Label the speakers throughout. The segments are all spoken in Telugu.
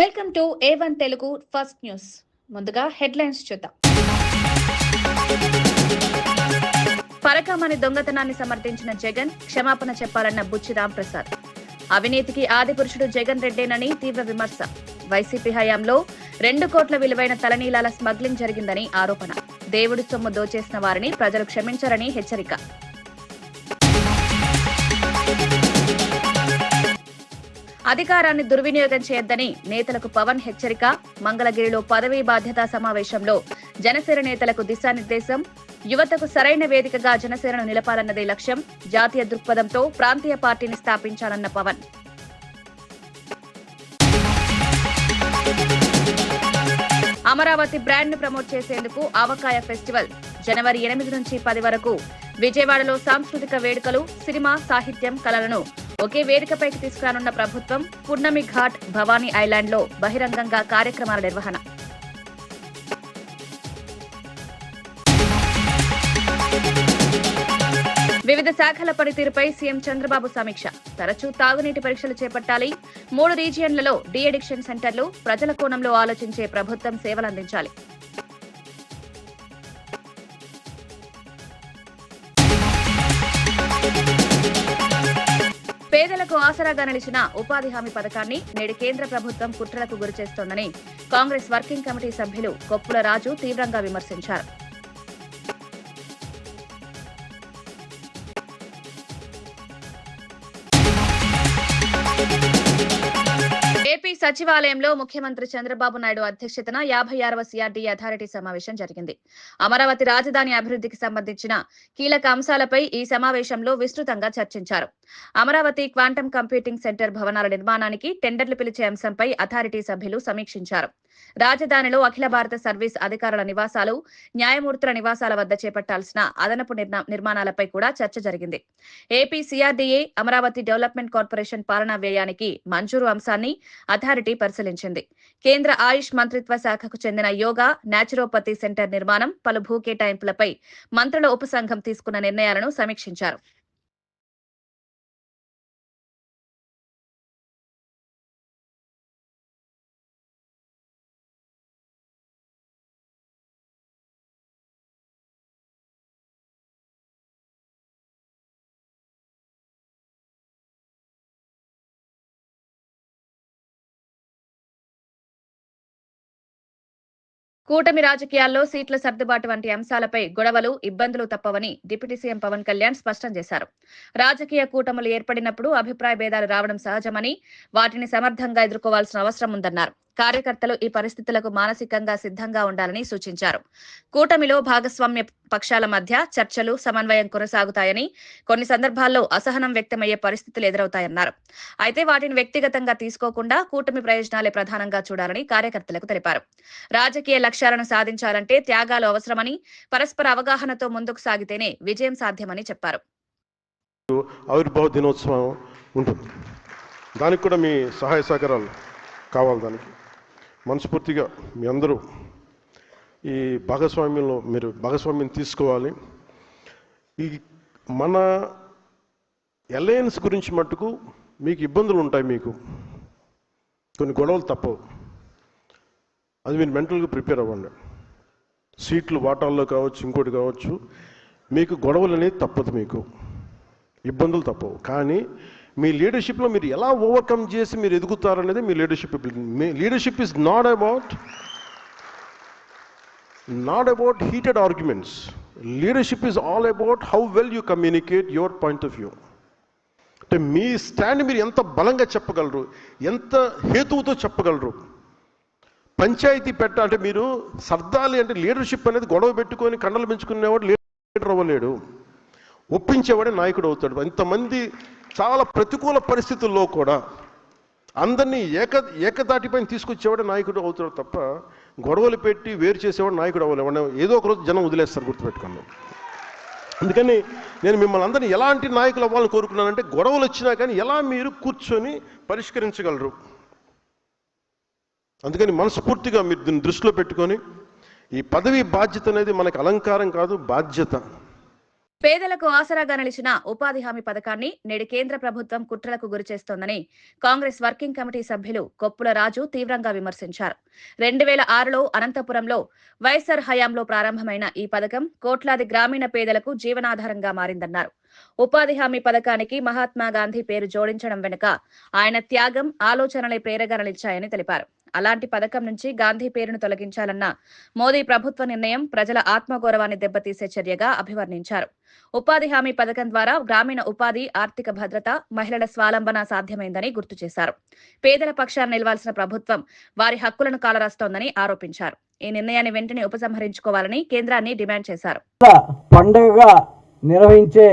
Speaker 1: Welcome to A1 Telugu first news. ముందుగా హెడ్లైన్స్ చూద్దాం. పరకామణి దొంగతనాన్ని సమర్థించిన జగన్, క్షమాపణ చెప్పాలన్న బుచ్చి రాంప్రసాద్. అవినీతికి ఆదిపురుషుడు జగన్ రెడ్డేనని తీవ్ర విమర్శ. వైసీపీ హయాంలో 2 కోట్ల విలువైన తలనీలాల స్మగ్లింగ్ జరిగిందని ఆరోపణ. దేవుడి సొమ్ము దోచేసిన వారిని ప్రజలు క్షమించరని హెచ్చరిక. అధికారాన్ని దుర్వినియోగం చేయొద్దని నేతలకు పవన్ హెచ్చరిక. మంగళగిరిలో పదవీ బాధ్యతా సమావేశంలో జనసేన నేతలకు దిశానిర్దేశం. యువతకు సరైన వేదికగా జనసేనను నిలపాలన్నదే లక్ష్యం. జాతీయ దృక్పథంతో ప్రాంతీయ పార్టీని స్థాపించాలన్న పవన్. అమరావతి బ్రాండ్ ను ప్రమోట్ చేసేందుకు ఆవకాయ ఫెస్టివల్ జనవరి 8 నుంచి 10 వరకు విజయవాడలో సాంస్కృతిక వేడుకలు, సినిమా, సాహిత్యం, కళలను ఒకే వేదికపైకి తీసుకురానున్న ప్రభుత్వం. పున్నమి ఘాట్, భవానీ ఐలాండ్ లో బహిరంగంగా కార్యక్రమాల నిర్వహణ. వివిధ శాఖల పనితీరుపై సీఎం చంద్రబాబు సమీక్ష. తరచూ తాగునీటి పరీక్షలు చేపట్టాలి. 3 రీజియన్లలో డీ అడిక్షన్ సెంటర్లు. ప్రజల కోణంలో ఆలోచించే ప్రభుత్వం సేవలందించాలి. పేదలకు ఆసరాగా నిలిచిన ఉపాధి హామీ పథకాన్ని నేడు కేంద్ర ప్రభుత్వం కుట్రలకు గురిచేస్తోందని కాంగ్రెస్ వర్కింగ్ కమిటీ సభ్యులు కొప్పుల రాజు తీవ్రంగా విమర్శించారు. ఏపీ సచివాలయంలో ముఖ్యమంత్రి చంద్రబాబు నాయుడు అధ్యక్షతన 56వ CRDA అథారిటీ సమావేశం జరిగింది. అమరావతి రాజధాని అభివృద్ధికి సంబంధించిన కీలక అంశాలపై ఈ సమావేశంలో విస్తృతంగా చర్చించారు. అమరావతి క్వాంటమ్ కంప్యూటింగ్ సెంటర్ భవనాల నిర్మాణానికి టెండర్లు పిలిచే అంశంపై అథారిటీ సభ్యులు సమీక్షించారు. రాజధానిలో అఖిల భారత సర్వీస్ అధికారుల నివాసాలు, న్యాయమూర్తుల నివాసాల వద్ద చేపట్టాల్సిన అదనపు నిర్మాణాలపై కూడా చర్చ జరిగింది. AP CRDA Amaravati development corporation పాలనా వ్యయానికి మంజూరు అంశాన్ని అథారిటీ పరిశీలించింది. కేంద్ర ఆయుష్ మంత్రిత్వ శాఖకు చెందిన యోగా, న్యాచురోపతి సెంటర్ నిర్మాణం, పలు భూ కేటాయింపులపై మంత్రుల ఉపసంఘం తీసుకున్న నిర్ణయాలను సమీక్షించారు. కూటమి రాజకీయాల్లో సీట్ల సర్దుబాటు వంటి అంశాలపై గొడవలు, ఇబ్బందులు తప్పవని డిప్యూటీ సీఎం పవన్ కళ్యాణ్ స్పష్టం చేశారు. రాజకీయ కూటములు ఏర్పడినప్పుడు అభిప్రాయ భేదాలు రావడం సహజమని, వాటిని సమర్థంగా ఎదుర్కోవాల్సిన అవసరం ఉందన్నారు. కార్యకర్తలు ఈ పరిస్థితులకు మానసికంగా సిద్ధంగా ఉండాలని సూచించారు. కూటమిలో భాగస్వామ్య పక్షాల మధ్య చర్చలు, సమన్వయం కొనసాగుతాయని, కొన్ని సందర్భాల్లో అసహనం వ్యక్తమయ్యే పరిస్థితులు ఎదురవుతాయన్నారు. అయితే వాటిని వ్యక్తిగతంగా తీసుకోకుండా కూటమి ప్రయోజనాలే ప్రధానంగా చూడాలని కార్యకర్తలకు తెలిపారు. రాజకీయ లక్ష్యాలను సాధించాలంటే త్యాగాలు అవసరమని, పరస్పర అవగాహనతో ముందుకు సాగితేనే విజయం సాధ్యమని చెప్పారు.
Speaker 2: ఆవిర్భావ దినోత్సవం ఉంటుంది, దానికి కూడా మీ సహాయ సహకారాలు కావాలి. దానికి మనస్ఫూర్తిగా మీ అందరూ ఈ భాగస్వామ్యంలో మీరు భాగస్వామ్యం తీసుకోవాలి. ఈ మన అలయన్స్ గురించి మట్టుకు మీకు ఇబ్బందులు ఉంటాయి, మీకు కొన్ని గొడవలు తప్పవు. అది మీరు మెంటల్గా ప్రిపేర్ అవ్వండి. సీట్లు వాటాల్లో కావచ్చు, ఇంకోటి కావచ్చు, మీకు గొడవలు అనేది తప్పదు, మీకు ఇబ్బందులు తప్పవు. కానీ మీ లీడర్షిప్లో మీరు ఎలా ఓవర్కమ్ చేసి మీరు ఎదుగుతారనేది మీ లీడర్షిప్. మీ leadership is not about heated arguments. Leadership is all about how well you communicate your point of view. అంటే మీ స్టాండ్ మీరు ఎంత బలంగా చెప్పగలరు, ఎంత హేతువుతో చెప్పగలరు. పంచాయతీ అంటే మీరు సర్దాలి అంటే లీడర్షిప్ అనేది గొడవ పెట్టుకొని కండలు పెంచుకునేవాడు లీడర్ అవ్వలేడు, ఒప్పించేవాడే నాయకుడు అవుతాడు. ఇంతమంది చాలా ప్రతికూల పరిస్థితుల్లో కూడా అందరినీ ఏకతాటిపైన తీసుకొచ్చేవాడే నాయకుడు అవుతాడు తప్ప గొడవలు పెట్టి వేరు చేసేవాడు నాయకుడు అవ్వలేవాడు. ఏదో ఒక రోజు జనం వదిలేస్తారు, గుర్తుపెట్టుకోండి. అందుకని నేను మిమ్మల్ని అందరినీ ఎలాంటి నాయకులు అవ్వాలని కోరుకున్నానంటే, గొడవలు వచ్చినా కానీ ఎలా మీరు కూర్చొని పరిష్కరించగలరు. అందుకని మనస్ఫూర్తిగా మీరు దీన్ని దృష్టిలో పెట్టుకొని, ఈ పదవి బాధ్యత అనేది మనకి అలంకారం కాదు, బాధ్యత.
Speaker 1: పేదలకు ఆసరాగా నిలిచిన ఉపాధి హామీ పథకాన్ని నేడు కేంద్ర ప్రభుత్వం కుట్రలకు గురిచేస్తోందని కాంగ్రెస్ వర్కింగ్ కమిటీ సభ్యులు కొప్పుల రాజు తీవ్రంగా విమర్శించారు. 2006లో అనంతపురంలో వైఎస్ఆర్ హయాంలో ప్రారంభమైన ఈ పథకం కోట్లాది గ్రామీణ పేదలకు జీవనాధారంగా మారిందన్నారు. ఉపాధి హామీ పథకానికి మహాత్మా గాంధీ పేరు జోడించడం వెనుక ఆయన త్యాగం, ఆలోచనలే ప్రేరణగా నిలిచాయని తెలిపారు. అలాంటి పథకం నుంచి గాంధీ పేరును తొలగించాలన్న మోదీ ప్రభుత్వ నిర్ణయం ప్రజల ఆత్మగౌరవాన్ని దెబ్బతీసే చర్యగా అభివర్ణించారు. ఉపాధి హామీ పథకం ద్వారా గ్రామీణ ఉపాధి, ఆర్థిక భద్రత, మహిళల స్వావలంబన సాధ్యమైందని గుర్తు చేశారు. పేదల పక్షాన నిలవాల్సిన ప్రభుత్వం వారి హక్కులను కాలరాస్తోందని ఆరోపించారు. ఈ నిర్ణయాన్ని వెంటనే ఉపసంహరించుకోవాలని కేంద్రాన్ని డిమాండ్ చేశారు.
Speaker 3: పండుగగా నిర్వహించే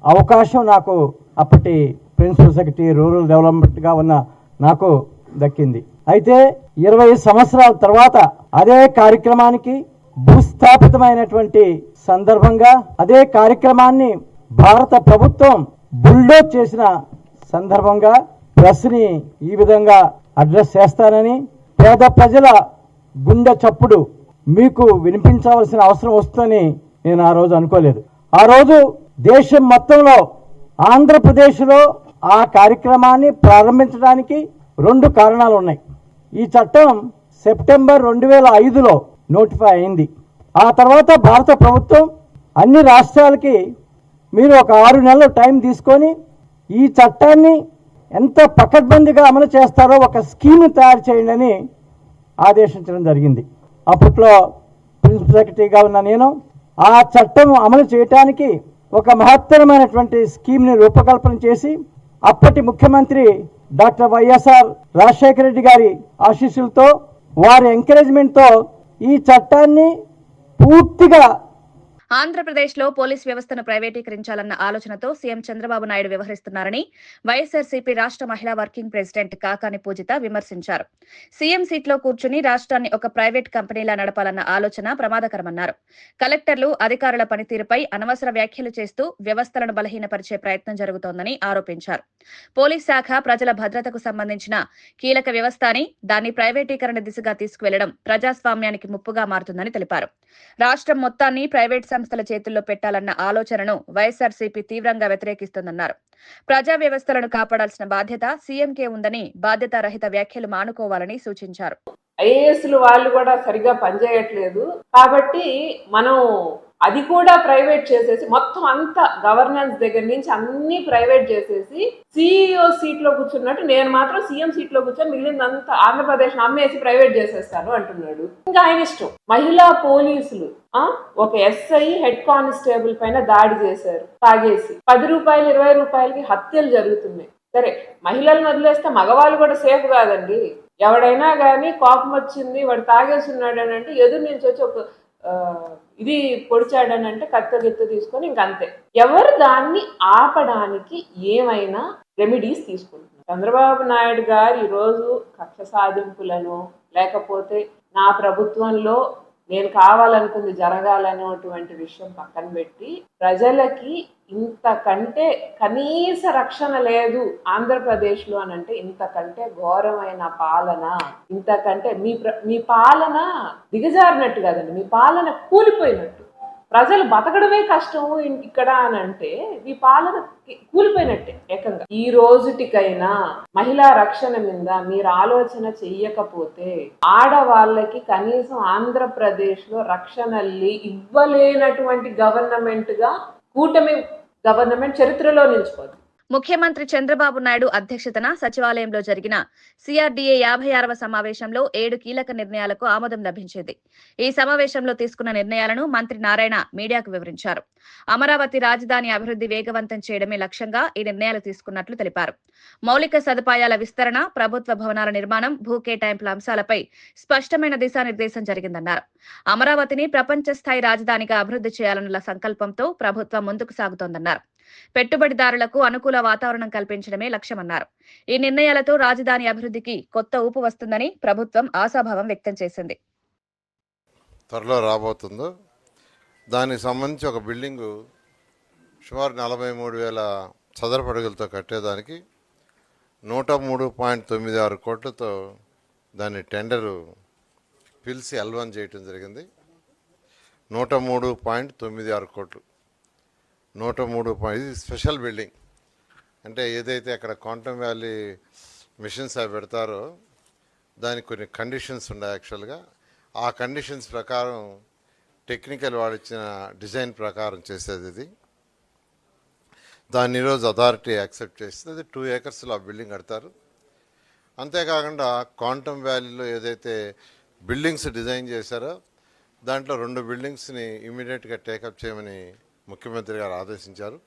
Speaker 3: అవకాశం నాకు అప్పటి ప్రిన్సిపల్ సెక్రటరీ రూరల్ డెవలప్మెంట్గా ఉన్న నాకు దక్కింది. అయితే 20 సంవత్సరాల తర్వాత అదే కార్యక్రమానికి భూస్థాపితమైనటువంటి సందర్భంగా అదే కార్యక్రమాన్ని భారత ప్రభుత్వం బుల్డోజ్ చేసిన సందర్భంగా ప్రెస్ని ఈ విధంగా అడ్రస్ చేస్తానని, పేద ప్రజల గుండె చప్పుడు మీకు వినిపించవలసిన అవసరం వస్తుందని నేను ఆ రోజు అనుకోలేదు. ఆ రోజు దేశం మొత్తంలో ఆంధ్రప్రదేశ్లో ఆ కార్యక్రమాన్ని ప్రారంభించడానికి 2 కారణాలు ఉన్నాయి. ఈ చట్టం సెప్టెంబర్ 2005లో నోటిఫై అయింది. ఆ తర్వాత భారత ప్రభుత్వం అన్ని రాష్ట్రాలకి మీరు ఒక 6 నెలలు టైం తీసుకొని ఈ చట్టాన్ని ఎంత పకడ్బందీగా అమలు చేస్తారో ఒక స్కీమ్ తయారు చేయండి అని ఆదేశించడం జరిగింది. అప్పట్లో ప్రిన్సిపల్ సెక్రటరీగా ఉన్న నేను ఆ చట్టం అమలు చేయడానికి ఒక మహత్తరమైనటువంటి స్కీమ్ని రూపకల్పన చేసి అప్పటి ముఖ్యమంత్రి డాక్టర్ వైఎస్ఆర్ రాజశేఖర రెడ్డి గారి ఆశీస్సులతో, వారి ఎంకరేజ్మెంట్తో ఈ చట్టాన్ని పూర్తిగా
Speaker 1: ఆంధ్రప్రదేశ్లో పోలీస్ వ్యవస్థను ప్రైవేటీకరించాలన్న ఆలోచనతో సీఎం చంద్రబాబు నాయుడు వ్యవహరిస్తున్నారని వైఎస్ఆర్సీపీ రాష్ట్ర మహిళా వర్కింగ్ ప్రెసిడెంట్ కాకాని పూజిత విమర్శించారు. సీఎం సీట్లో కూర్చుని రాష్ట్రాన్ని ఒక ప్రైవేట్ కంపెనీలా నడపాలన్న ఆలోచన ప్రమాదకరమన్నారు. కలెక్టర్లు, అధికారుల పనితీరుపై అనవసర వ్యాఖ్యలు చేస్తూ వ్యవస్థలను బలహీనపరిచే ప్రయత్నం జరుగుతోందని ఆరోపించారు. పోలీస్ శాఖ ప్రజల భద్రతకు సంబంధించిన కీలక వ్యవస్థ అని, దాన్ని ప్రైవేటీకరణ దిశగా తీసుకువెళ్లడం ప్రజాస్వామ్యానికి ముప్పుగా మారుతుందని తెలిపారు. రాష్ట్రం మొత్తాన్ని ప్రైవేట్ సంస్థల చేతుల్లో పెట్టాలన్న ఆలోచనను వైఎస్ఆర్సీపీ తీవ్రంగా వ్యతిరేకిస్తోందన్నారు. ప్రజా వ్యవస్థలను కాపాడాల్సిన బాధ్యత సీఎంకే ఉందని బాధ్యతారహిత వ్యాఖ్యలు మానుకోవాలని సూచించారు.
Speaker 4: ఐఏఎస్లు వాళ్ళు కూడా సరిగా పనిచేయట్లేదు కాబట్టి మనం అది కూడా ప్రైవేట్ చేసేసి మొత్తం అంతా గవర్నెన్స్ దగ్గర నుంచి అన్ని ప్రైవేట్ చేసేసి సిఇఓ సీట్లో కూర్చున్నట్టు నేను మాత్రం సీఎం సీట్లో కూర్చొని మిగిలినంతా ఆంధ్రప్రదేశ్ అమ్మేసి ప్రైవేట్ చేసేస్తాను అంటున్నాడు. ఇంకా ఆయన ఇష్టం. మహిళా పోలీసులు ఒక ఎస్ఐ హెడ్ కానిస్టేబుల్ పైన దాడి చేశారు తాగేసి. 10 రూపాయలు 20 రూపాయలకి హత్యలు జరుగుతున్నాయి. సరే, మహిళలను వదిలేస్తే మగవాళ్ళు కూడా సేఫ్ కాదండి. ఎవడైనా కానీ కోపం వచ్చింది, వాడు తాగేస్తున్నాడు అని అంటే ఎదురు నుంచి వచ్చి ఒక ఇది పొడిచాడని అంటే కత్త తీసుకొని ఇంకంతే. ఎవరు దాన్ని ఆపడానికి ఏమైనా రెమెడీస్ తీసుకుంటున్నారు. చంద్రబాబు నాయుడు గారు ఈరోజు కక్ష సాధింపులను, లేకపోతే నా ప్రభుత్వంలో నేను కావాలనుకుంది జరగాలనేటువంటి విషయం పక్కన పెట్టి ప్రజలకి ఇంతకంటే కనీస రక్షణ లేదు ఆంధ్రప్రదేశ్లో అని అంటే ఇంతకంటే ఘోరమైన పాలన, ఇంతకంటే మీ పాలన దిగజారినట్టు కాదండి, మీ పాలన కూలిపోయినట్టు. ప్రజలు బతకడమే కష్టం ఇక్కడ అని అంటే ఈ పాలన కూలిపోయినట్టే ఏకంగా. ఈ రోజుటికైనా మహిళా రక్షణ మీద మీరు ఆలోచన చెయ్యకపోతే ఆడవాళ్ళకి కనీసం ఆంధ్రప్రదేశ్ లో రక్షణల్ని ఇవ్వలేనటువంటి గవర్నమెంట్ గా కూటమి గవర్నమెంట్ చరిత్రలో నిలిచిపోతుంది.
Speaker 1: ముఖ్యమంత్రి చంద్రబాబు నాయుడు అధ్యక్షతన సచివాలయంలో జరిగిన సిఆర్డీఏ 56వ సమావేశంలో 7 కీలక నిర్ణయాలకు ఆమోదం లభించింది. ఈ సమావేశంలో తీసుకున్న నిర్ణయాలను మంత్రి నారాయణ మీడియాకు వివరించారు. అమరావతి రాజధాని అభివృద్ధి వేగవంతం చేయడమే లక్ష్యంగా ఈ నిర్ణయాలు తీసుకున్నట్లు తెలిపారు. మౌలిక సదుపాయాల విస్తరణ, ప్రభుత్వ భవనాల నిర్మాణం, భూ కేటాయింపుల అంశాలపై స్పష్టమైన దిశానిర్దేశం జరిగిందన్నారు. అమరావతిని ప్రపంచ స్థాయి రాజధానిగా అభివృద్ధి చేయాలన్న సంకల్పంతో ప్రభుత్వం ముందుకు సాగుతోందన్నారు. పెట్టుబడిదారులకు అనుకూల వాతావరణం కల్పించడమే లక్ష్యమన్నారు. ఈ నిర్ణయాలతో రాజధాని అభివృద్ధికి కొత్త ఊపు వస్తుందని ప్రభుత్వం ఆశాభావం వ్యక్తం చేసింది.
Speaker 5: త్వరలో రాబోతుందో దానికి సంబంధించి ఒక బిల్డింగు సుమారు 43,000 చదరపు అడుగులతో కట్టేదానికి 103.96 కోట్లతో దాన్ని టెండరు పిలిచి L1 చేయటం జరిగింది. 103.96 కోట్లు. 103 ఇది స్పెషల్ బిల్డింగ్. అంటే ఏదైతే అక్కడ క్వాంటమ్ వ్యాలీ మిషన్స్ అవి పెడతారో దానికి కొన్ని కండిషన్స్ ఉన్నాయి యాక్చువల్గా. ఆ కండిషన్స్ ప్రకారం టెక్నికల్ వాళ్ళు ఇచ్చిన డిజైన్ ప్రకారం చేసేది ఇది. దాన్ని ఈరోజు అథారిటీ యాక్సెప్ట్ చేస్తుంది. అది 2 ఏకర్స్లో ఆ బిల్డింగ్ కడతారు. అంతేకాకుండా క్వాంటమ్ వ్యాలీలో ఏదైతే బిల్డింగ్స్ డిజైన్ చేశారో దాంట్లో 2 బిల్డింగ్స్ని ఇమీడియట్గా టేకప్ చేయమని ముఖ్యమంత్రి గారు ఆదేశించారు.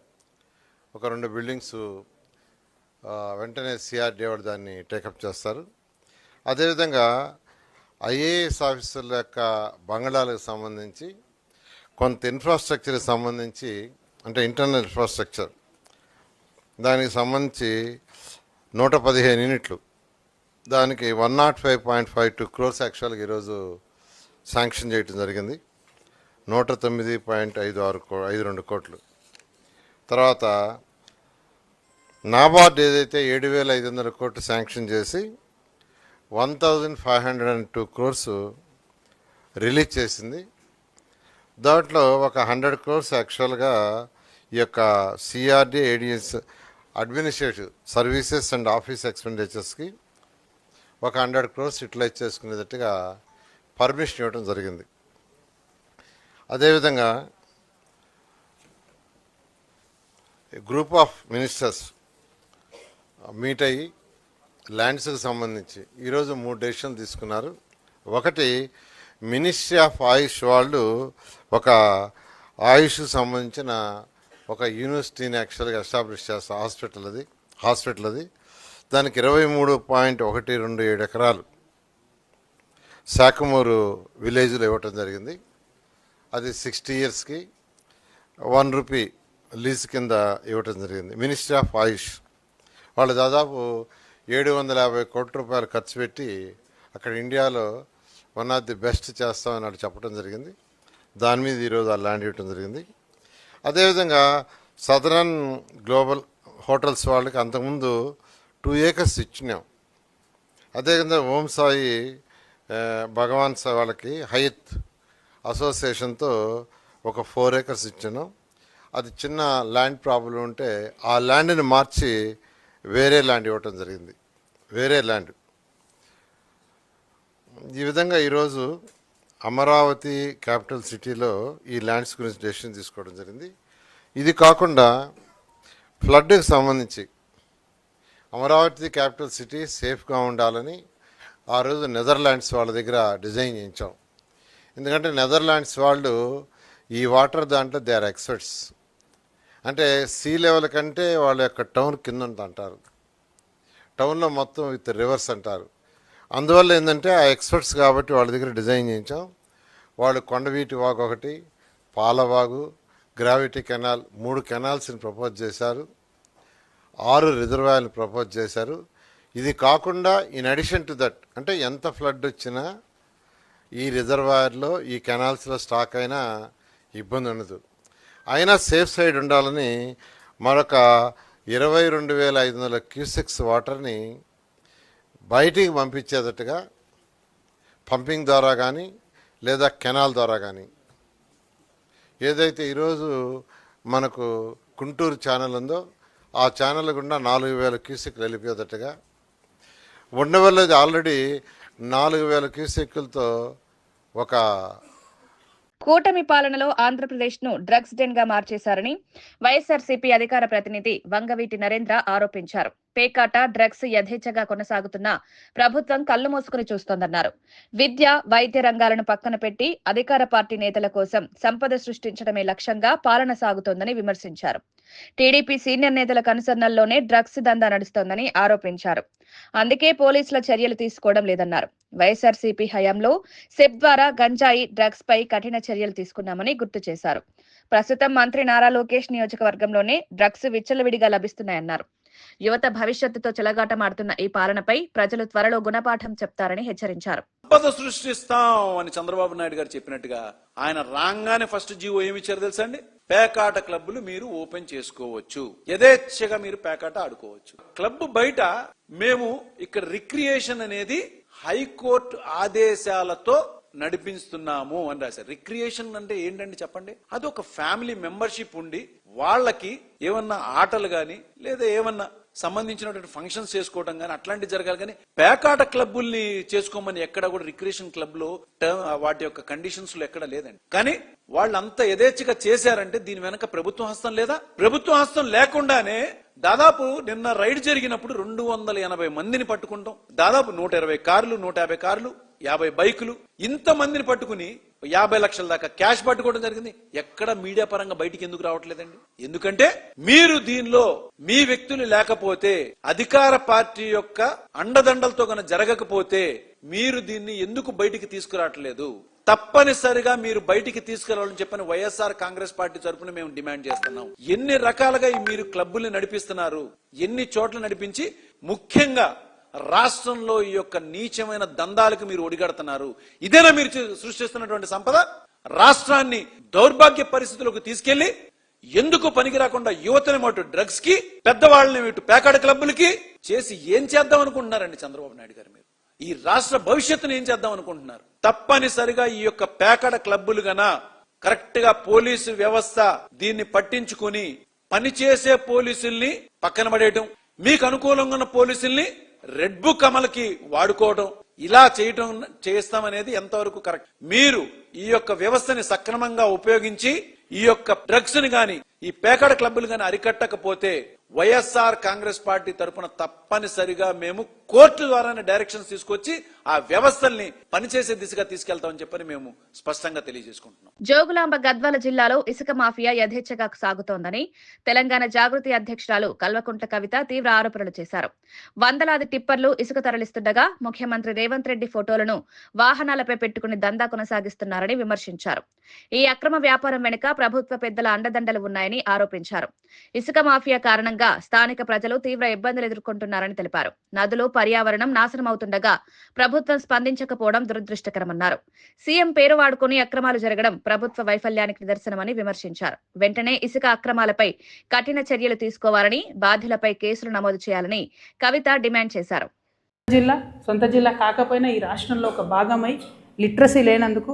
Speaker 5: ఒక 2 బిల్డింగ్స్ వెంటనే సిఆర్డీ వాళ్ళు దాన్ని టేకప్ చేస్తారు. అదేవిధంగా ఐఏఎస్ ఆఫీసర్ల యొక్క బంగళాలకు సంబంధించి కొంత ఇన్ఫ్రాస్ట్రక్చర్కి సంబంధించి, అంటే ఇంటర్నల్ ఇన్ఫ్రాస్ట్రక్చర్, దానికి సంబంధించి 115 యూనిట్లు, దానికి 105.52 crores యాక్చువల్గా ఈరోజు శాంక్షన్ చేయటం జరిగింది. 109.52 కోట్లు. తర్వాత నాబార్డ్ ఏదైతే 7,500 కోట్లు శాంక్షన్ చేసి 1,502 crores రిలీజ్ చేసింది. దాంట్లో ఒక 100 crores యాక్చువల్గా ఈ యొక్క CRD ADS administrative services and office ఎక్స్పెండిచర్స్కి ఒక 100 crores యూటిలైజ్ చేసుకునేటట్టుగా పర్మిషన్ ఇవ్వడం జరిగింది. అదేవిధంగా గ్రూప్ ఆఫ్ మినిస్టర్స్ మీట్ అయ్యి ల్యాండ్స్కి సంబంధించి ఈరోజు 3 డెసిషన్లు తీసుకున్నారు. ఒకటి, మినిస్ట్రీ ఆఫ్ ఆయుష్ వాళ్ళు ఒక ఆయుష్కి సంబంధించిన ఒక యూనివర్సిటీని యాక్చువల్గా ఎస్టాబ్లిష్ చేస్తారు. హాస్పిటల్ అది దానికి 23.127 ఎకరాలు శాఖమూరు విలేజ్లో ఇవ్వటం జరిగింది. అది 60 yearsకి ₹1 లీజ్ కింద ఇవ్వటం జరిగింది. మినిస్ట్రీ ఆఫ్ ఆయుష్ వాళ్ళు దాదాపు 750 కోట్ల రూపాయలు ఖర్చు పెట్టి అక్కడ ఇండియాలో వన్ ఆఫ్ ది బెస్ట్ చేస్తామని వాళ్ళు చెప్పడం జరిగింది. దాని మీద ఈరోజు ఆ ల్యాండ్ ఇవ్వటం జరిగింది. అదేవిధంగా సదరన్ గ్లోబల్ హోటల్స్ వాళ్ళకి అంతకుముందు 2 acres ఇచ్చినాం. అదేవిధంగా ఓం సాయి భగవాన్ సాయి వాళ్ళకి హయత్ అసోసియేషన్తో ఒక 4 acres ఇచ్చినాం. అది చిన్న ల్యాండ్ ప్రాబ్లం ఉంటే ఆ ల్యాండ్ని మార్చి వేరే ల్యాండ్ ఇవ్వటం జరిగింది. వేరే ల్యాండ్. ఈ విధంగా ఈరోజు అమరావతి క్యాపిటల్ సిటీలో ఈ ల్యాండ్స్ గురించి డెసిషన్ తీసుకోవడం జరిగింది. ఇది కాకుండా ఫ్లడ్కి సంబంధించి అమరావతి క్యాపిటల్ సిటీ సేఫ్గా ఉండాలని ఆ రోజు నెదర్లాండ్స్ వాళ్ళ దగ్గర డిజైన్ చేయించాం. ఎందుకంటే నెదర్లాండ్స్ వాళ్ళు ఈ వాటర్ దాంట్లో దే ఆర్ ఎక్స్పర్ట్స్. అంటే సీ లెవెల్ కంటే వాళ్ళ యొక్క టౌన్ కింద అంటారు. టౌన్లో మొత్తం విత్ రివర్స్ అంటారు. అందువల్ల ఏంటంటే ఆ ఎక్స్పర్ట్స్ కాబట్టి వాళ్ళ దగ్గర డిజైన్ చేయించాం. వాళ్ళు కొండవీటి వాగు ఒకటి, పాలవాగు, గ్రావిటీ కెనాల్ 3 కెనాల్స్ని ప్రపోజ్ చేశారు. 6 రిజర్వాయర్లు ప్రపోజ్ చేశారు. ఇది కాకుండా ఇన్ అడిషన్ టు దట్, అంటే ఎంత ఫ్లడ్ వచ్చినా ఈ రిజర్వాయర్లో ఈ కెనాల్స్లో స్టాక్ అయినా ఇబ్బంది ఉండదు. అయినా సేఫ్ సైడ్ ఉండాలని మరొక 22,500 క్యూసెక్స్ వాటర్ని బయటికి పంపించేటట్టుగా పంపింగ్ ద్వారా కానీ లేదా కెనాల్ ద్వారా కానీ, ఏదైతే ఈరోజు మనకు గుంటూరు ఛానల్ ఉందో ఆ ఛానల్ గుండా 4,000 క్యూసెక్లు వెళ్ళిపోయేటట్టుగా, ఉండవల్లిది ఆల్రెడీ 4,000 క్యూసెక్కులతో ఒక
Speaker 1: కూటమి పాలనలో ఆంధ్రప్రదేశ్ ను డ్రగ్స్ డెన్ గా మార్చేశారని వైఎస్ఆర్సీపీ అధికార ప్రతినిధి వంగవీటి నరేంద్ర ఆరోపించారు. పేకాట, డ్రగ్స్ యథేచ్ఛగా కొనసాగుతున్న ప్రభుత్వం కళ్లు మూసుకుని చూస్తోందన్నారు. విద్య, వైద్య రంగాలను పక్కన పెట్టి అధికార పార్టీ నేతల కోసం సంపద సృష్టించడమే లక్ష్యంగా పాలన సాగుతోందని విమర్శించారు. టీడీపీ సీనియర్ నేతల కనుసన్నల్లోనే డ్రగ్స్ దందా నడుస్తోందని ఆరోపించారు. అందుకే పోలీసుల చర్యలు తీసుకోవడం లేదన్నారు. వైఎస్ఆర్సీపీ హయాంలో సెబ్ ద్వారా గంజాయి, డ్రగ్స్ పై కఠిన చర్యలు తీసుకున్నామని గుర్తు చేశారు. ప్రస్తుతం మంత్రి నారా లోకేష్ నియోజకవర్గంలోనే డ్రగ్స్ విచ్చలవిడిగా లభిస్తున్నాయన్నారు. యువత భవిష్యత్తుతో చెలగాటమాడుతున్న ఈ పాలనపై ప్రజలు త్వరలో గుణపాఠం చెప్తారని హెచ్చరించారు.
Speaker 6: సంపద సృష్టిస్తాం అని చంద్రబాబు నాయుడు గారు చెప్పినట్టుగా ఆయన రాగానే ఫస్ట్ జీవో ఏమి ఇచ్చారు తెలుసా అండి? పేకాట క్లబ్బులు మీరు ఓపెన్ చేసుకోవచ్చు, యథేచ్ఛగా మీరు పేకాట ఆడుకోవచ్చు. క్లబ్ బయట మేము ఇక్కడ రిక్రియేషన్ అనేది హైకోర్టు ఆదేశాలతో నడిపిస్తున్నాము అని రాశారు. రిక్రియేషన్ అంటే ఏంటండి చెప్పండి? అది ఒక ఫ్యామిలీ మెంబర్షిప్ ఉండి వాళ్ళకి ఏమన్నా ఆటలు గాని లేదా ఏమన్నా సంబంధించినటువంటి ఫంక్షన్స్ చేసుకోవడం కానీ అట్లాంటివి జరగాలి. కానీ పేకాట క్లబ్బుల్ని చేసుకోమని ఎక్కడ కూడా రిక్రియేషన్ క్లబ్ లో వాటి యొక్క కండిషన్స్ లో ఎక్కడ లేదండి. కానీ వాళ్ళంతా యథేచ్ఛగా చేశారంటే దీని వెనక ప్రభుత్వ హస్తం లేదా? ప్రభుత్వ హస్తం లేకుండానే దాదాపు నిన్న రైడ్ జరిగినప్పుడు 280 మందిని పట్టుకుంటాం. దాదాపు 120 కార్లు, 150 కార్లు, 50 బైకులు, ఇంత మందిని పట్టుకుని 50 లక్షల దాకా క్యాష్ పట్టుకోవడం జరిగింది. ఎక్కడ మీడియా పరంగా బయటికి ఎందుకు రావట్లేదండి? ఎందుకంటే మీరు దీనిలో మీ వ్యక్తులు లేకపోతే, అధికార పార్టీ యొక్క అండదండలతో కనుక జరగకపోతే మీరు దీన్ని ఎందుకు బయటికి తీసుకురావట్లేదు? తప్పనిసరిగా మీరు బయటికి తీసుకెళ్లాలని చెప్పని వైఎస్ఆర్ కాంగ్రెస్ పార్టీ తరఫున మేము డిమాండ్ చేస్తున్నాం. ఎన్ని రకాలుగా మీరు క్లబ్బుల్ని నడిపిస్తున్నారు, ఎన్ని చోట్ల నడిపించి ముఖ్యంగా రాష్ట్రంలో ఈ యొక్క నీచమైన దందాలకు మీరు ఒడిగడుతున్నారు. ఇదేనా మీరు సృష్టిస్తున్నటువంటి సంపద? రాష్ట్రాన్ని దౌర్భాగ్య పరిస్థితులకు తీసుకెళ్లి ఎందుకు పనికి రాకుండా యువతని మటు డ్రగ్స్ కి, పెద్దవాళ్ళని ఇటు పేకాట క్లబ్బులకి చేసి ఏం చేద్దాం అనుకుంటున్నారండి చంద్రబాబు నాయుడు గారు? మీరు ఈ రాష్ట్ర భవిష్యత్తును ఏం చేద్దాం అనుకుంటున్నారు? తప్పనిసరిగా ఈ యొక్క పేకాట క్లబ్బులు గన కరెక్ట్ గా పోలీసు వ్యవస్థ దీన్ని పట్టించుకుని పనిచేసే పోలీసుల్ని పక్కన పడేయటం, మీకు అనుకూలంగా ఉన్న పోలీసుల్ని రెడ్ బుక్ అమలుకి వాడుకోవడం, ఇలా చేయటం చేస్తామనేది ఎంతవరకు కరెక్ట్? మీరు ఈ యొక్క వ్యవస్థని సక్రమంగా ఉపయోగించి ఈ యొక్క డ్రగ్స్ ని గాని, ఈ పేకాట క్లబ్బులు గాని అరికట్టకపోతే వైఎస్ఆర్ కాంగ్రెస్ పార్టీ తరఫున తప్పనిసరిగా మేము కోర్టు ద్వారానే డైరెక్షన్స్ తీసుకొచ్చి ఆ వ్యవస్థల్ని పనిచేసే దిశగా తీసుకెళ్తామని చెప్పని మేము స్పష్టంగా తెలియజేసుకుంటున్నాం.
Speaker 1: జోగులాంబ గద్వాల జిల్లాలో ఇసుక మాఫియా యథేచ్ఛగా సాగుతోందని తెలంగాణ జాగృతి అధ్యక్షురాలు కల్వకుంట్ల కవిత తీవ్ర ఆరోపణలు చేశారు. వందలాది టిప్పర్లు ఇసుక తరలిస్తుండగా ముఖ్యమంత్రి రేవంత్ రెడ్డి ఫోటోలను వాహనాలపై పెట్టుకుని దందా కొనసాగిస్తున్నారని విమర్శించారు. ఈ అక్రమ వ్యాపారం వెనుక ప్రభుత్వ పెద్దల అండదండలు ఉన్నాయని ఆరోపించారు. ఇసుక మాఫియా కారణంగా స్థానిక ప్రజలు తీవ్ర ఇబ్బందులు ఎదుర్కొంటున్నారని తెలిపారు. నదులు, పర్యావరణం నాశనమవుతుండగా ప్రభుత్వం స్పందించకపోవడం దురదృష్టకరమన్నారు. సీఎం పేరు వాడుకుని అక్రమాలు జరగడం ప్రభుత్వ వైఫల్యానికి నిదర్శనమని విమర్శించారు. వెంటనే ఇసుక అక్రమాలపై కఠిన చర్యలు తీసుకోవాలని, బాధ్యులపై కేసులు నమోదు చేయాలని కవిత డిమాండ్ చేశారు.
Speaker 7: సొంత జిల్లా కాకపోయినా ఈ రాష్ట్రంలో ఒక భాగమై లిటరసీ లేనందుకు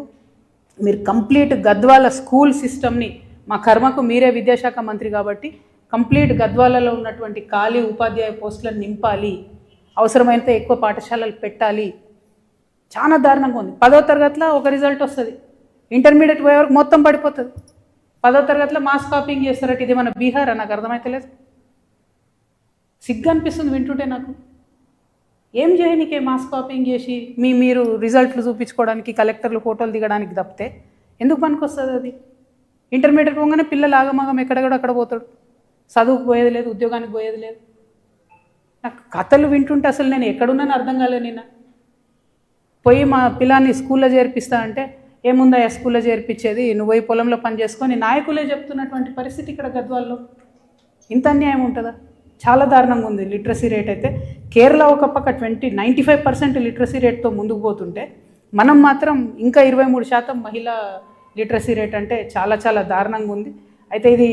Speaker 7: మీరు కంప్లీట్ గద్వాల స్కూల్ సిస్టమ్ని, మా కర్మకు మీరే విద్యాశాఖ మంత్రి కాబట్టి కంప్లీట్ గద్వాలలో ఉన్నటువంటి ఖాళీ ఉపాధ్యాయ పోస్టులను నింపాలి, అవసరమైనంత ఎక్కువ పాఠశాలలు పెట్టాలి. చాలా దారుణంగా ఉంది. 10వ తరగతిలో ఒక రిజల్ట్ వస్తుంది, ఇంటర్మీడియట్ పోయే వరకు మొత్తం పడిపోతుంది. 10వ తరగతిలో మాస్ కాపింగ్ చేస్తారట. ఇది మన బీహార్ నాకు అర్థమైతలేదు. సిగ్గు అనిపిస్తుంది వింటుంటే నాకు. ఏం చేయనికే మాస్ కాపింగ్ చేసి మీరు రిజల్ట్లు చూపించుకోవడానికి, కలెక్టర్లు ఫోటోలు దిగడానికి తప్పితే ఎందుకు పనికి వస్తుంది అది? ఇంటర్మీడియట్ పోగానే పిల్లలు ఆగమాగం ఎక్కడ అక్కడ పోతాడు. చదువుకు పోయేది లేదు, ఉద్యోగానికి పోయేది లేదు. నాకు కథలు వింటుంటే అసలు నేను ఎక్కడున్నాను అర్థం కాలేదు. నిన్న పోయి మా పిల్లాన్ని స్కూల్లో చేర్పిస్తా అంటే ఏముందా స్కూల్లో చేర్పించేది, నువ్వు పోయి పొలంలో పని చేసుకొని నాయకులే చెప్తున్నటువంటి పరిస్థితి ఇక్కడ గద్వాల్లో. ఇంత అన్యాయం ఉంటుందా? చాలా దారుణంగా ఉంది లిటరసీ రేట్ అయితే. కేరళ ఒక పక్క 95% లిటరసీ రేట్తో ముందుకు పోతుంటే మనం మాత్రం ఇంకా 23% మహిళా లిటరసీ రేట్ అంటే చాలా చాలా దారుణంగా ఉంది. అయితే ఇది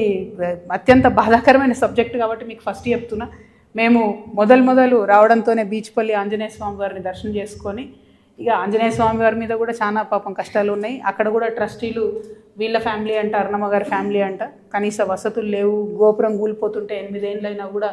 Speaker 7: అత్యంత బాధాకరమైన సబ్జెక్ట్ కాబట్టి మీకు ఫస్ట్ చెప్తున్నా. మేము మొదలు రావడంతోనే బీచ్పల్లి ఆంజనేయ స్వామి వారిని దర్శనం చేసుకొని, ఇక ఆంజనేయ స్వామి వారి మీద కూడా చాలా పాపం కష్టాలు ఉన్నాయి. అక్కడ కూడా ట్రస్టీలు వీళ్ళ ఫ్యామిలీ అంట, అరుణమ్మ గారి ఫ్యామిలీ అంట, కనీస వసతులు లేవు. గోపురం కూలిపోతుంటే 8 ఏళ్ళైనా కూడా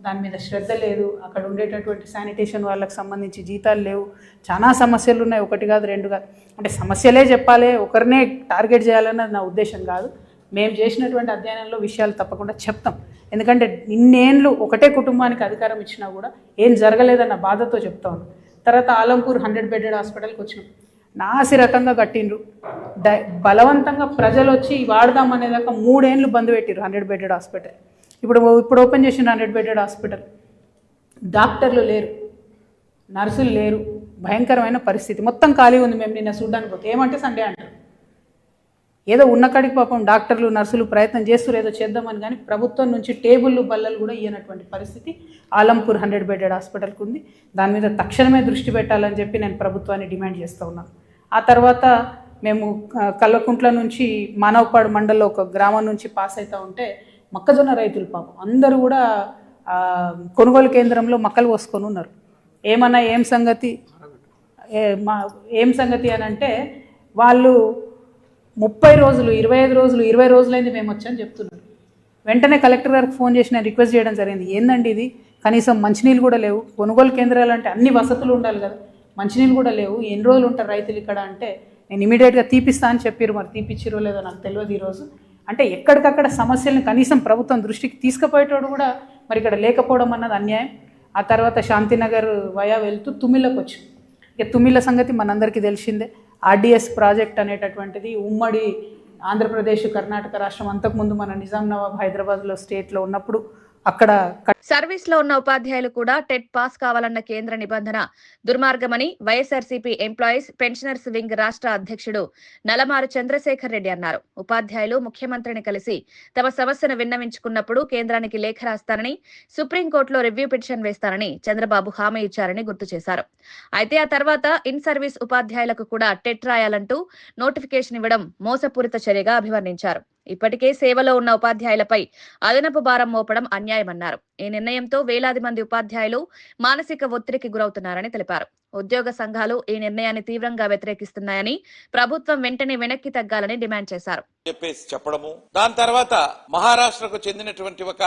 Speaker 7: దాని మీద శ్రద్ధ లేదు. అక్కడ ఉండేటటువంటి శానిటేషన్ వాళ్ళకి సంబంధించి జీతాలు లేవు. చాలా సమస్యలు ఉన్నాయి, 1 కాదు 2 కాదు. అంటే సమస్యలే చెప్పాలి, ఒకరినే టార్గెట్ చేయాలన్నది నా ఉద్దేశం కాదు. మేము చేసినటువంటి అధ్యయనంలో విషయాలు తప్పకుండా చెప్తాం. ఎందుకంటే ఇన్నేళ్ళు ఒకటే కుటుంబానికి అధికారం ఇచ్చినా కూడా ఏం జరగలేదన్న బాధతో చెప్తాను. తర్వాత ఆలంపూర్ 100 బెడెడ్ హాస్పిటల్కి వచ్చినాం. నాసి రకంగా కట్టిండ్రు. బలవంతంగా ప్రజలు వచ్చి వాడదామనేదాకా 3 ఏళ్ళు బంద్ పెట్టిరు 100 బెడెడ్ హాస్పిటల్. ఇప్పుడు ఓపెన్ చేసిన 100 బెడెడ్ హాస్పిటల్. డాక్టర్లు లేరు, నర్సులు లేరు, భయంకరమైన పరిస్థితి. మొత్తం ఖాళీ ఉంది. మేము నిన్న చూడడానికి పోతే ఏమంటే సండే అంటారు. ఏదో ఉన్నకాడికి పాపం డాక్టర్లు నర్సులు ప్రయత్నం చేస్తారు ఏదో చేద్దామని, కానీ ప్రభుత్వం నుంచి టేబుళ్ళు బల్లలు కూడా ఇయ్యనటువంటి పరిస్థితి ఆలంపూర్ 100 బెడెడ్ హాస్పిటల్కి ఉంది. దాని మీద తక్షణమే దృష్టి పెట్టాలని చెప్పి నేను ప్రభుత్వాన్ని డిమాండ్ చేస్తూ ఉన్నాను. ఆ తర్వాత మేము కల్వకుంట్ల నుంచి మానవపాడు మండలంలో ఒక గ్రామం నుంచి పాస్ అవుతూ ఉంటే మొక్కజొన్న రైతులు పాపం అందరూ కూడా కొనుగోలు కేంద్రంలో మొక్కలు పోసుకొని ఉన్నారు. ఏమన్నా ఏం సంగతి అని అంటే వాళ్ళు 30 రోజులు 25 రోజులు 20 రోజులైంది మేము వచ్చామని చెప్తున్నారు. వెంటనే కలెక్టర్ గారికి ఫోన్ చేసి నేను రిక్వెస్ట్ చేయడం జరిగింది, ఏందండి ఇది, కనీసం మంచినీళ్ళు కూడా లేవు, కొనుగోలు కేంద్రాలు అంటే అన్ని వసతులు ఉండాలి కదా, మంచినీళ్ళు కూడా లేవు, ఎన్ని రోజులు ఉంటారు రైతులు ఇక్కడ అంటే నేను ఇమీడియట్గా తీపిస్తా అని చెప్పారు. మరి తీపిచ్చిరో లేదో నాకు తెలియదు ఈరోజు. అంటే ఎక్కడికక్కడ సమస్యలను కనీసం ప్రభుత్వం దృష్టికి తీసుకుపోయేటోడు కూడా మరి ఇక్కడ లేకపోవడం అన్నది అన్యాయం. ఆ తర్వాత శాంతినగర్ వయా వెళ్తూ తుమ్మిళ్ళకి వచ్చింది. ఇక తుమ్మిళ్ళ సంగతి మనందరికీ తెలిసిందే. ఆర్డిఎస్ ప్రాజెక్ట్ అనేటటువంటిది ఉమ్మడి ఆంధ్రప్రదేశ్ కర్ణాటక రాష్ట్రం అంతకుముందు మన నిజాం నవాబ్ హైదరాబాద్లో స్టేట్లో ఉన్నప్పుడు అక్కడ
Speaker 1: సర్వీస్ లో ఉన్న ఉపాధ్యాయులు కూడా టెట్ పాస్ కావాలన్న కేంద్ర నిబంధన దుర్మార్గమని వైఎస్ఆర్సీపీ ఎంప్లాయీస్ పెన్షనర్స్ వింగ్ రాష్ట్ర అధ్యక్షుడు నలమారు చంద్రశేఖర్ రెడ్డి అన్నారు. ఉపాధ్యాయులు ముఖ్యమంత్రిని కలిసి తమ సమస్యను విన్నవించుకున్నప్పుడు కేంద్రానికి లేఖ రాస్తానని, సుప్రీంకోర్టులో రివ్యూ పిటిషన్ వేస్తానని చంద్రబాబు హామీ ఇచ్చారని గుర్తు చేశారు. అయితే ఆ తర్వాత ఇన్ సర్వీస్ ఉపాధ్యాయులకు కూడా టెట్ రాయాలంటూ నోటిఫికేషన్ ఇవ్వడం మోసపూరిత చర్యగా అభివర్ణించారు. ఇప్పటికే సేవలో ఉన్న ఉపాధ్యాయులపై అదనపు భారం మోపడం అన్యాయమన్నారు. ఈ నిర్ణయంతో వేలాది మంది ఉపాధ్యాయులు మానసిక ఒత్తిడికి గురవుతున్నారని తెలిపారు. ఉద్యోగ సంఘాలు ఈ నిర్ణయాన్ని తీవ్రంగా వ్యతిరేకిస్తున్నాయని, ప్రభుత్వం వెంటనే వెనక్కి తగ్గాలని డిమాండ్ చేశారు.
Speaker 6: చెప్పడము, దాని తర్వాత మహారాష్ట్రకు చెందినటువంటి ఒక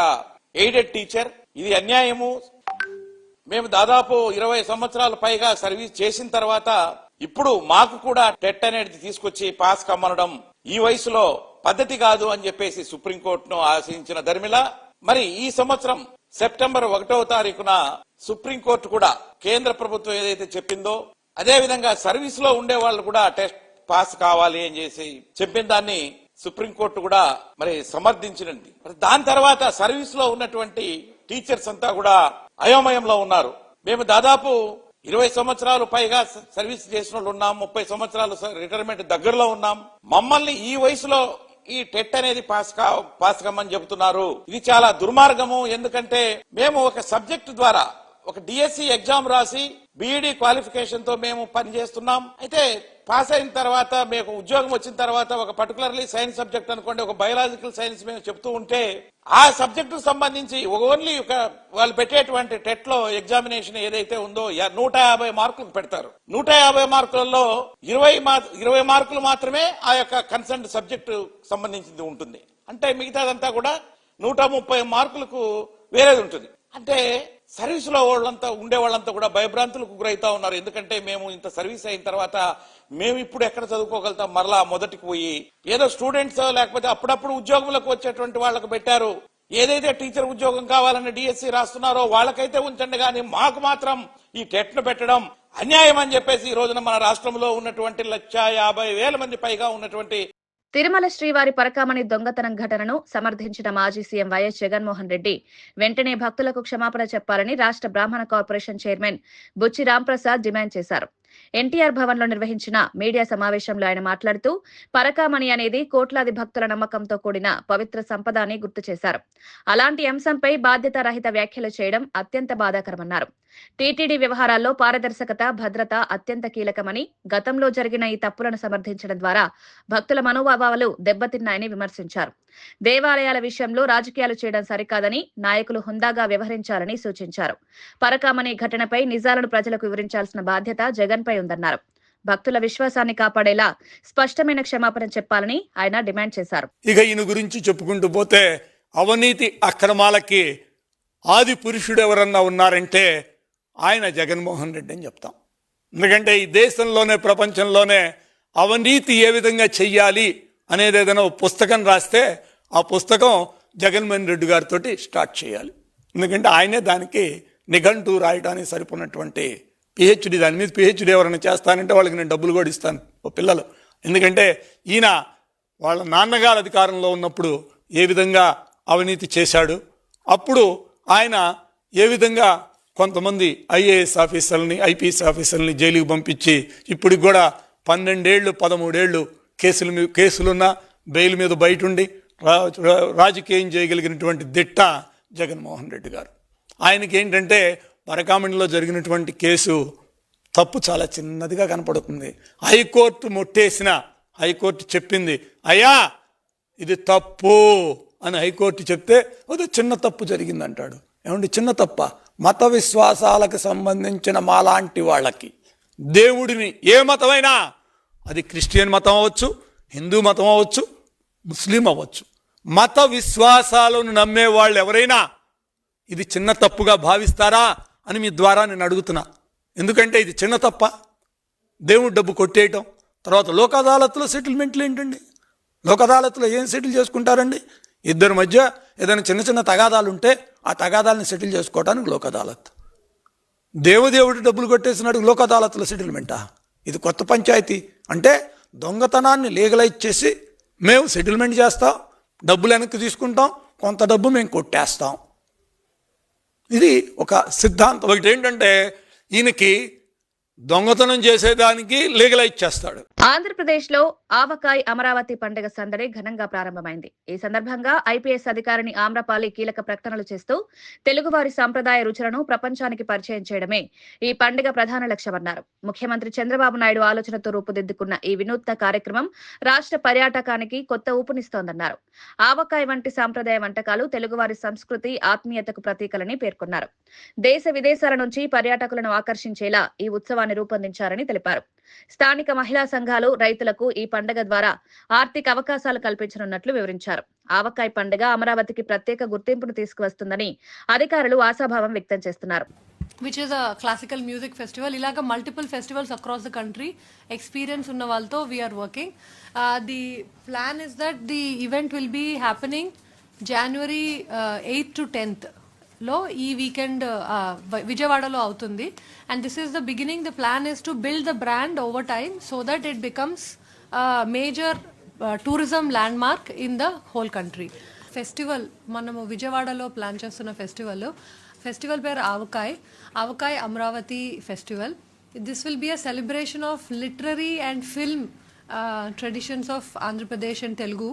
Speaker 6: ఎయిడెడ్ టీచర్, ఇది అన్యాయము, మేము దాదాపు 20 సంవత్సరాల పైగా సర్వీస్ చేసిన తర్వాత ఇప్పుడు మాకు కూడా టెట్ అనేది తీసుకొచ్చి పాస్ కమ్మనడం ఈ వయసులో పద్ధతి కాదు అని చెప్పేసి సుప్రీంకోర్టును ఆశ్రయించిన ధర్మిల మరి ఈ సంవత్సరం సెప్టెంబర్ 1వ తారీఖున సుప్రీంకోర్టు కూడా కేంద్ర ప్రభుత్వం ఏదైతే చెప్పిందో అదే విధంగా సర్వీస్ లో ఉండే వాళ్ళు కూడా టెస్ట్ పాస్ కావాలి అని చేసి చెప్పిన దాన్ని సుప్రీంకోర్టు కూడా మరి సమర్థించినది. దాని తర్వాత సర్వీస్ లో ఉన్నటువంటి టీచర్స్ అంతా కూడా అయోమయంలో ఉన్నారు. మేము దాదాపు 20 సంవత్సరాలు పైగా సర్వీస్ చేసిన వాళ్ళు ఉన్నాం, 30 సంవత్సరాలు రిటైర్మెంట్ దగ్గరలో ఉన్నాం. మమ్మల్ని ఈ వయసులో ఈ టెట్ అనేది పాస్ కమ్మని చెబుతున్నారు. ఇది చాలా దుర్మార్గము. ఎందుకంటే మేము ఒక సబ్జెక్టు ద్వారా ఒక డిఎస్సి ఎగ్జామ్ రాసి బీఈడి క్వాలిఫికేషన్ తో మేము పనిచేస్తున్నాం. అయితే పాస్ అయిన తర్వాత మీకు ఉద్యోగం వచ్చిన తర్వాత ఒక పర్టికులర్లీ సైన్స్ సబ్జెక్ట్ అనుకోండి, ఒక బయోలాజికల్ సైన్స్ మేము చెప్తూ ఉంటే ఆ సబ్జెక్టు సంబంధించి ఓన్లీ ఒక వాళ్ళు పెట్టేటువంటి టెట్ లో ఎగ్జామినేషన్ ఏదైతే ఉందో 150 మార్కులకు పెడతారు. 150 మార్కులలో 20 మార్కులు మాత్రమే ఆ యొక్క కన్సర్న్ సబ్జెక్టు సంబంధించింది ఉంటుంది. అంటే మిగతాదంతా కూడా 130 మార్కులకు వేరేది ఉంటుంది. అంటే సర్వీస్ లో వాళ్ళంతా ఉండే వాళ్ళంతా కూడా భయభ్రాంతులకు గురైతా ఉన్నారు. ఎందుకంటే మేము ఇంత సర్వీస్ అయిన తర్వాత మేము ఇప్పుడు ఎక్కడ చదువుకోగలుగుతాం, మరలా మొదటికి పోయి ఏదో స్టూడెంట్స్ లేకపోతే అప్పుడప్పుడు ఉద్యోగంలోకి వచ్చేటువంటి వాళ్ళకు పెట్టారు. ఏదైతే టీచర్ ఉద్యోగం కావాలని డిఎస్సి రాస్తున్నారో వాళ్ళకైతే ఉంచండి, కానీ మాకు మాత్రం ఈ టెట్ ను పెట్టడం అన్యాయం అని చెప్పేసి ఈ రోజున మన రాష్ట్రంలో ఉన్నటువంటి 150,000 మంది పైగా ఉన్నటువంటి
Speaker 1: తిరుమల శ్రీవారి పరకామణి దొంగతనం ఘటనను సమర్థించిన మాజీ సీఎం వైఎస్ జగన్మోహన్ రెడ్డి వెంటనే భక్తులకు క్షమాపణ చెప్పాలని రాష్ట్ర బ్రాహ్మణ కార్పొరేషన్ చైర్మన్ బుచ్చి రాంప్రసాద్ డిమాండ్ చేశారు. ఎన్టీఆర్ భవన్ లో నిర్వహించిన మీడియా సమావేశంలో ఆయన మాట్లాడుతూ పరకామణి అనేది కోట్లాది భక్తుల నమ్మకంతో కూడిన పవిత్ర సంపద అని గుర్తు చేశారు. అలాంటి అంశంపై బాధ్యత రహిత వ్యాఖ్యలు చేయడం అత్యంత బాధాకరమన్నారు. టీటీడీ వ్యవహారాల్లో పారదర్శకత, భద్రత అత్యంత కీలకమని, గతంలో జరిగిన ఈ తప్పులను సమర్థించడం ద్వారా భక్తుల మనోభావాలు దెబ్బతిన్నాయని విమర్శించారు. దేవాలయాల విషయంలో రాజకీయాలు చేయడం సరికాదని, నాయకులు హుందాగా వ్యవహరించాలని సూచించారు. పరకామణి ఘటనపై నిజాలను ప్రజలకు వివరించాల్సిన బాధ్యత జగన్ పై ఉందన్నారు. భక్తుల విశ్వాసాన్ని కాపాడేలా స్పష్టమైన క్షమాపణ చెప్పాలని ఆయన డిమాండ్ చేశారు.
Speaker 8: ఇక ఈయన గురించి చెప్పుకుంటూ పోతే అవినీతి అక్రమాలకి ఆది పురుషుడు ఎవరన్నా ఉన్నారంటే ఆయన జగన్మోహన్ రెడ్డి అని చెప్తాం. ఎందుకంటే ఈ దేశంలోనే ప్రపంచంలోనే అవినీతి ఏ విధంగా చెయ్యాలి అనేది ఏదైనా పుస్తకం రాస్తే ఆ పుస్తకం జగన్మోహన్ రెడ్డి గారితో స్టార్ట్ చేయాలి. ఎందుకంటే ఆయనే దానికి నిఘంటు రాయడానికి సరిపోయినటువంటి పిహెచ్డి, దాని మీద పిహెచ్డి ఎవరైనా చేస్తానంటే వాళ్ళకి నేను డబ్బులు కూడా ఇస్తాను ఓ పిల్లలు. ఎందుకంటే ఈయన వాళ్ళ నాన్నగారు అధికారంలో ఉన్నప్పుడు ఏ విధంగా అవినీతి చేశాడు, అప్పుడు ఆయన ఏ విధంగా కొంతమంది ఐఏఎస్ ఆఫీసర్లని, ఐపీఎస్ ఆఫీసర్లని జైలుకి పంపించి ఇప్పటికి కూడా 12 ఏళ్ళు 13 ఏళ్ళు కేసులున్నా బెయిల్ మీద బయట ఉండి రాజకీయం చేయగలిగినటువంటి దిట్ట జగన్మోహన్ రెడ్డి గారు. ఆయనకి ఏంటంటే పరకామణిలో జరిగినటువంటి కేసు తప్పు చాలా చిన్నదిగా కనపడుతుంది. హైకోర్టు మొట్టేసిన హైకోర్టు చెప్పింది అయ్యా ఇది తప్పు అని హైకోర్టు చెప్తే అది చిన్న తప్పు జరిగిందంటాడు. ఏమండి చిన్న తప్ప? మత విశ్వాసాలకు సంబంధించిన మాలాంటి వాళ్ళకి దేవుడిని ఏ మతమైనా అది క్రిస్టియన్ మతం అవ్వచ్చు, హిందూ మతం అవ్వచ్చు, ముస్లిం అవ్వచ్చు. మత విశ్వాసాలను నమ్మే వాళ్ళు ఎవరైనా ఇది చిన్న తప్పుగా భావిస్తారా అని మీ ద్వారా నేను అడుగుతున్నా. ఎందుకంటే ఇది చిన్న తప్ప, దేవుడు డబ్బు కొట్టేయటం, తర్వాత లోక్ అదాలత్లో సెటిల్మెంట్లు ఏంటండి? లోక్ అదాలత్లో ఏం సెటిల్ చేసుకుంటారండి? ఇద్దరి మధ్య ఏదైనా చిన్న చిన్న తగాదాలు ఉంటే ఆ తగాదాలను సెటిల్ చేసుకోవడానికి లోక్ అదాలత్. దేవుడు డబ్బులు కొట్టేసినాడు లోక్ అదాలత్లో సెటిల్మెంటా? ఇది కొత్త పంచాయతీ. అంటే దొంగతనాన్ని లీగలైజ్ చేసి మేము సెటిల్మెంట్ చేస్తాం, డబ్బులు వెనక్కి తీసుకుంటాం, కొంత డబ్బు మేము కొట్టేస్తాం. ఇది ఒక సిద్ధాంతం. ఒకటి ఏంటంటే ఈయనకి దొంగతనం చేసేదానికి లీగలైజ్ చేస్తాడు.
Speaker 1: ఆంధ్రప్రదేశ్లో ఆవకాయ్ అమరావతి పండుగ సందడి ఘనంగా ప్రారంభమైంది. ఈ సందర్భంగా ఐపీఎస్ అధికారిని ఆమ్రపాలి కీలక ప్రకటనలు చేస్తూ తెలుగువారి సంప్రదాయ రుచులను ప్రపంచానికి పరిచయం చేయడమే ఈ పండుగ ప్రధాన లక్ష్యమన్నారు. ముఖ్యమంత్రి చంద్రబాబు నాయుడు ఆలోచనతో రూపుదిద్దుకున్న ఈ వినూత్న కార్యక్రమం రాష్ట్ర పర్యాటకానికి కొత్త ఊపునిస్తోందన్నారు. ఆవకాయ్ వంటి సాంప్రదాయ వంటకాలు తెలుగువారి సంస్కృతి, ఆత్మీయతకు ప్రతీకలని పేర్కొన్నారు. దేశ విదేశాల నుంచి పర్యాటకులను ఆకర్షించేలా ఈ ఉత్సవాన్ని రూపొందించారని తెలిపారు. స్థానిక మహిళా సంఘాలు, రైతులకు ఈ పండుగ ద్వారా ఆర్థిక అవకాశాలు కల్పించనున్నట్లు వివరించారు. ఆవకాయ్ పండుగ అమరావతికి ప్రత్యేక గుర్తింపును తీసుకువస్తుందని అధికారులు ఆశాభావం వ్యక్తం చేస్తున్నారు.
Speaker 9: which is a classical music festival. Ilaga multiple festivals across the country. Experience unna valto we are working. The plan is that the event will be happening January 8th to 10th. లో ఈ వీకెండ్ విజయవాడలో అవుతుంది. And this is the beginning. The plan is to build the brand over time so that it becomes major tourism landmark in the whole country. Festival మనము విజయవాడలో ప్లాన్ చేస్తున్న ఫెస్టివల్ పేరు Avakai Amaravati festival. This will be a celebration of literary and film traditions of Andhra Pradesh and Telugu.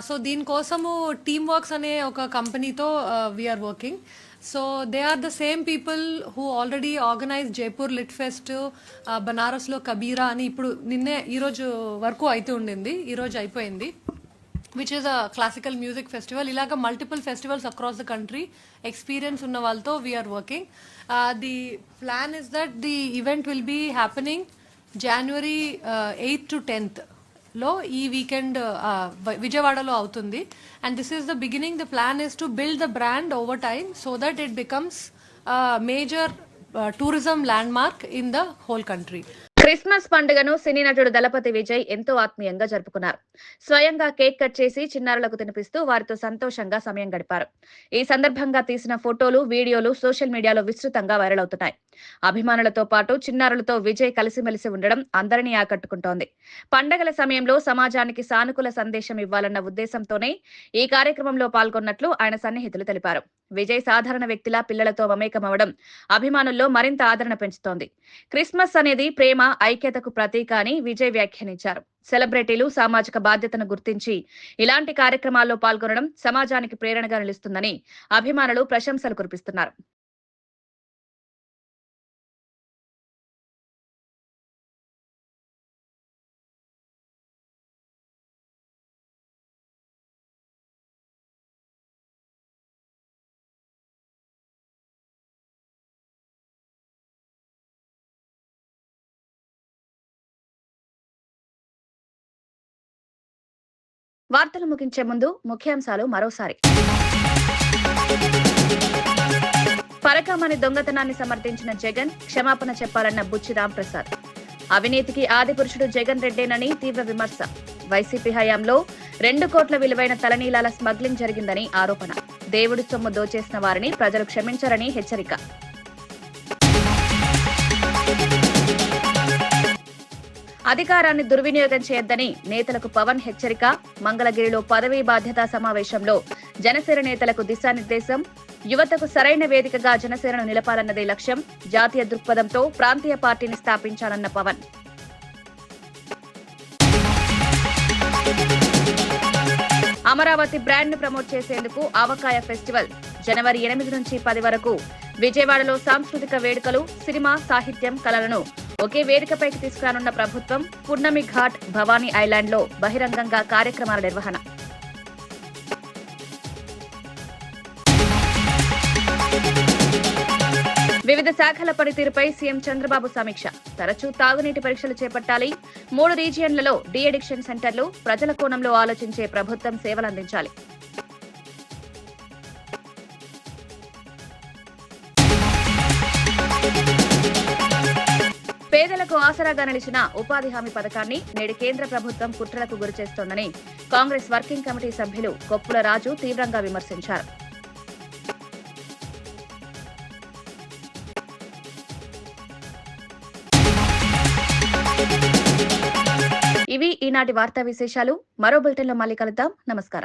Speaker 9: So దీనికోసము టీమ్ వర్క్స్ అనే ఒక కంపెనీతో we are working. So they are the same people who already organise Jaipur lit fest, బనారస్లో కబీరా అని ఇప్పుడు ఈరోజు వరకు అయితే ఉండింది, ఈరోజు అయిపోయింది. Which is a classical music festival. ఇలాగ multiple festivals across the country. Experience ఉన్న వాళ్ళతో we are working. The plan is that the event will be happening January 8th to 10th. లో ఈ వీకెండ్ విజయవాడలో అవుతుంది. And this is the beginning. The plan is to build the brand over time so that it becomes major tourism landmark in the whole country.
Speaker 1: Christmas పండుగను సినీ నటుడు దళపతి విజయ్ ఎంతో ఆత్మీయంగా జరుపుకున్నారు. స్వయంగా కేక్ కట్ చేసి చిన్నారులకు తినిపిస్తూ వారితో సంతోషంగా సమయం గడిపారు. ఈ సందర్భంగా తీసిన ఫోటోలు, వీడియోలు సోషల్ మీడియాలో విస్తృతంగా వైరల్ అవుతున్నాయి. అభిమానులతో పాటు చిన్నారులతో విజయ్ కలిసిమెలిసి ఉండడం అందరినీ ఆకట్టుకుంటోంది. పండగల సమయంలో సమాజానికి సానుకూల సందేశం ఇవ్వాలన్న ఉద్దేశంతోనే ఈ కార్యక్రమంలో పాల్గొన్నట్లు ఆయన సన్నిహితులు తెలిపారు. విజయ్ సాధారణ వ్యక్తిలా పిల్లలతో మమేకమవడం అభిమానుల్లో మరింత ఆదరణ పెంచుతోంది. క్రిస్మస్ అనేది ప్రేమ, ఐక్యతకు ప్రతీక అని విజయ్ వ్యాఖ్యానించారు. సెలబ్రిటీలు సామాజిక బాధ్యతను గుర్తించి ఇలాంటి కార్యక్రమాల్లో పాల్గొనడం సమాజానికి ప్రేరణగా నిలుస్తుందని అభిమానులు ప్రశంసలు కురిపిస్తున్నారు. వార్తలు ముగించే ముందు ముఖ్యాంశాలు మరోసారి. పరకామణి దొంగతనాన్ని సమర్థించిన జగన్, క్షమాపణ చెప్పాలన్న బుచ్చి రాంప్రసాద్. అవినీతికి ఆది పురుషుడు జగన్ రెడ్డేనని తీవ్ర విమర్శ. వైసీపీ హయాంలో 2 కోట్ల విలువైన తలనీలాల స్మగ్లింగ్ జరిగిందని ఆరోపణ. దేవుడి సొమ్ము దోచేసిన వారిని ప్రజలు క్షమించరని హెచ్చరిక. అధికారాన్ని దుర్వినియోగం చేయొద్దని నేతలకు పవన్ హెచ్చరిక. మంగళగిరిలో పదవీ బాధ్యతా సమావేశంలో జనసేన నేతలకు దిశానిర్దేశం. యువతకు సరైన వేదికగా జనసేనను నిలపాలన్నదే లక్ష్యం. జాతీయ దృక్పథంతో ప్రాంతీయ పార్టీని స్థాపించాలన్న పవన్. అమరావతి బ్రాండ్ ను ప్రమోట్ చేసేందుకు ఆవకాయ ఫెస్టివల్ జనవరి 8 నుంచి 10 వరకు విజయవాడలో సాంస్కృతిక వేడుకలు, సినిమా, సాహిత్యం, కళలను ఒకే వేదికపైకి తీసుకురానున్న ప్రభుత్వం. పున్నమి ఘాట్, భవానీ ఐలాండ్ లో బహిరంగంగా కార్యక్రమాల నిర్వహణ. వివిధ వివిధ శాఖల పనితీరుపై సీఎం చంద్రబాబు సమీక్ష. తరచూ తాగునీటి పరీక్షలు చేపట్టాలి. 3 రీజియన్లలో డీ అడిక్షన్ సెంటర్లు. ప్రజల కోణంలో ఆలోచించే ప్రభుత్వం సేవలందించాలి. పేదలకు ఆసరాగా నిలిచిన ఉపాధి హామీ పథకాన్ని నేడు కేంద్ర ప్రభుత్వం కుట్రలకు గురిచేస్తోందని కాంగ్రెస్ వర్కింగ్ కమిటీ సభ్యులు కొప్పుల రాజు తీవ్రంగా విమర్శించారు. ఇవి ఈనాటి వార్తా విశేషాలు. మరో బులెటిన్లో మళ్ళీ కలుద్దాం. నమస్కారం.